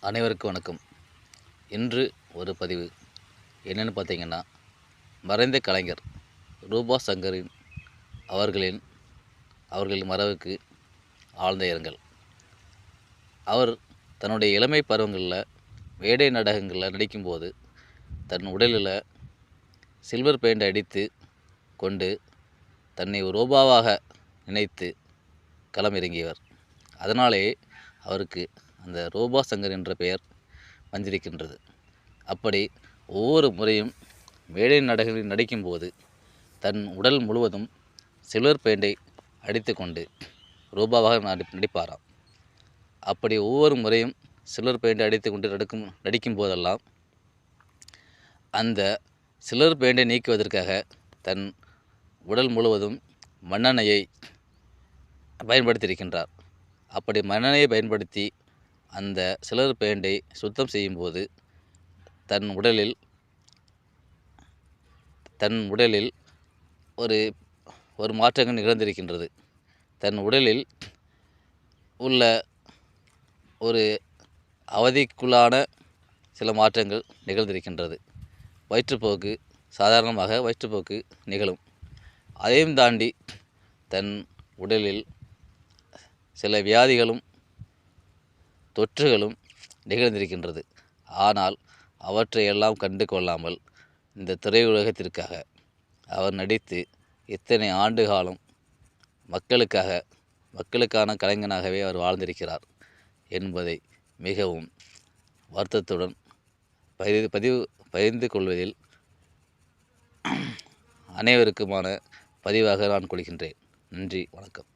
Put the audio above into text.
அனைவருக்கும் வணக்கம். இன்று ஒரு பதிவு என்னென்னு பார்த்தீங்கன்னா, மறைந்த கலைஞர் ரூபா சங்கரின் அவர்களின் மறைவுக்கு ஆழ்ந்த இரங்கல். அவர் தன்னுடைய இளமை பருவங்களில் மேடை நாடகங்களில் நடிக்கும்போது தன் உடலில் சில்வர் பெயிண்ட் அடித்து கொண்டு தன்னை ரூபாவாக நினைத்து களம் இறங்கியவர். அதனாலே அவருக்கு அந்த ரூபா சங்கர் என்ற பெயர் வந்திருக்கின்றது. அப்படி ஒவ்வொரு முறையும் மேடை நாடகங்களில் நடிக்கும்போது தன் உடல் முழுவதும் சில்வர் பெயிண்டை அடித்து கொண்டு ரூபாவாக நடிப்பாராம். அப்படி ஒவ்வொரு முறையும் சில்வர் பெயிண்டை அடித்து கொண்டு நடிக்கும் போதெல்லாம் அந்த சில்வர் பெயிண்டை நீக்குவதற்காக தன் உடல் முழுவதும் மண்ணெண்ணெயை பயன்படுத்தியிருக்கின்றார். அப்படி மண்ணெண்ணெயை பயன்படுத்தி அந்த சில்வர் பெயிண்டை சுத்தம் செய்யும்போது தன் உடலில் ஒரு மாற்றங்கள் நிகழ்ந்திருக்கின்றது. தன் உடலில் உள்ள ஒரு அவதிக்குள்ளான சில மாற்றங்கள் நிகழ்ந்திருக்கின்றது. வயிற்றுப்போக்கு, சாதாரணமாக வயிற்றுப்போக்கு நிகழும். அதையும் தாண்டி தன் உடலில் சில வியாதிகளும் தொற்றுகளும் நிகழ்ந்திருக்கின்றது. ஆனால் அவற்றையெல்லாம் கண்டு கொள்ளாமல் இந்த திரையுலகத்திற்காக அவர் நடித்து இத்தனை ஆண்டு காலம் மக்களுக்கான கலைஞனாகவே அவர் வாழ்ந்திருக்கிறார் என்பதை மிகவும் வருத்தத்துடன் பகிர்ந்து கொள்வதில் அனைவருக்குமான பதிவாக நான் கொள்கின்றேன். நன்றி, வணக்கம்.